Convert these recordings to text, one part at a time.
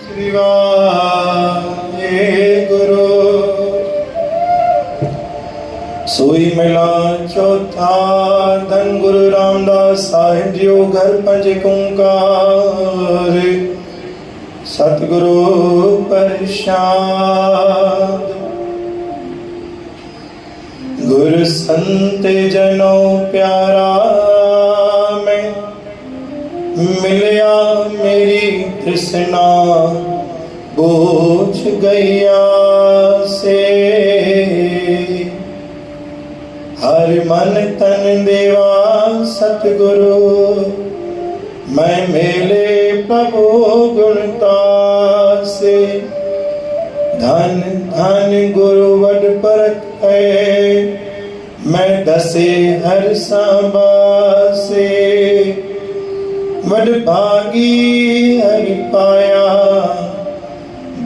श्री वाहेगुरु। सोई मिला चौथा धन गुरु रामदास साहिब जियो घर पंज कुंकार सतगुरु प्रसाद। गुरु संत जनों प्यारा में मिलिया मेरी तृष्णा बूझ गैया से। हर मन तन देवा सतगुरु मैं मेले प्रभु गुणता से। धन धन गुरु वड परत है मैं दसे हर सांबासे। वड भागी हरि पाया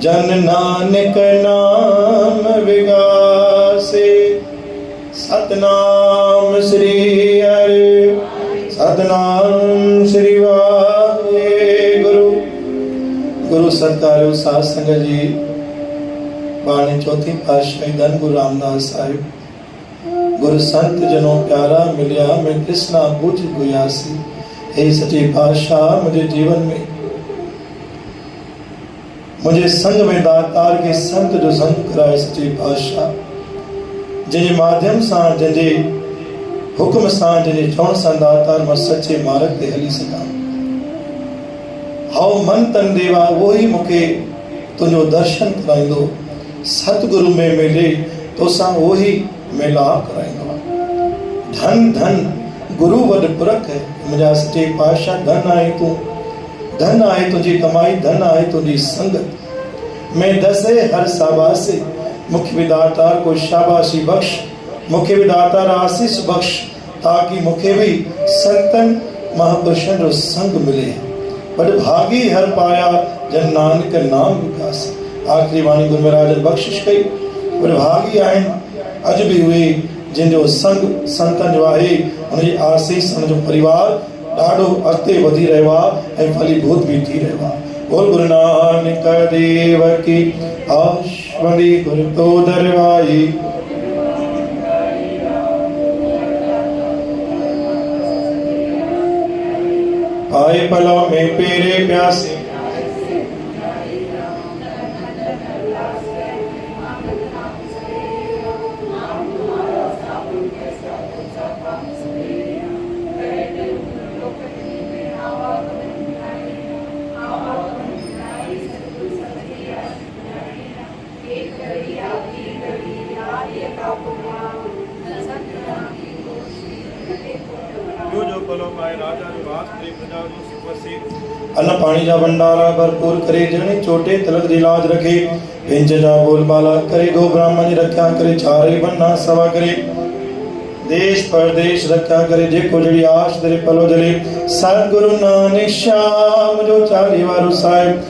जन नानक नाम विगासे। सतनाम श्री हरि सतनाम श्री वाहेगुरु। गुरु सत्कार साध संगत जी बाणी चौथी पातशाही धन गुरु रामदास साहिब। गुरु संत जनों प्यारा मिलिया मैं कृष्णा बुझ गुयासी। हे सच्चे पातशाह मुझे जीवन में मुझे संग में दातार के संत जो संग कराए सच्चे पातशाह। जिन माध्यम सां जिनके हुक्म सां जिन चवण सां दातार मां सच्चे मार्ग ते हली सघां। हाउ मन तन देवा वो ही मूंखे तुंहिंजो दर्शन कराईंदो। सतगुरु में मिले तो सां वो ही मिलाप कराईंदो। धन धन गुरु वड पुरख है मुंहिंजा सच्चे पातशाह। धन आहे तूं, धन आहे तुंहिंजी कमाई, धन आहे तुंहिंजी संगत। मैं दसे हर साबासे मुख्य विदातार को शाबाशी बख्श, मुख्य विदातार आशीष बख्श ताकि मुख्य भी संतन महापुरुषन जो संग मिले। बड़ भागी हर पाया जन नानक नाम विकास। आखिरी वाणी गुरु महाराज बख्शिश कई। बड़ भागी आहिनि अज भी हुए जिन जो संग संतन जो आहे उनजी आशीष उनजो परिवार ॾाढो अॻिते वधी रहियो आहे ऐं फलीभूत भी थी रहियो आहे। बोल गुरु नानक देव की आश्वदी गुरु तो दरवाई। पाए पलव में पेरे प्यासे अन्न पानी जा भंडारा भरपूर करे। जने चोटे तिलक जी लाज रखे। पिंज जा बोल बाला करे। गो ब्राह्मण जी रक्षा करे। चारे बन्ना सवा करे। देश परदेश रक्षा करे। जेको जड़ी आश दरे पलो जले। सतगुरु नानक श्याम जो चाली वारो साहिब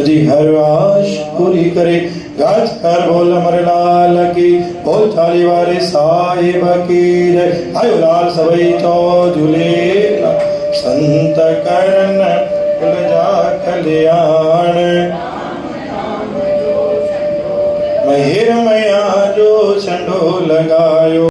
जी हर आश पूरी करे। गज कर बोल अमर लाल की बोल चाली वारे साहिब की जय। आयो लाल सभई चौ झूले संत करन जा कल्याण। महिर मया जो छंडो लगायो।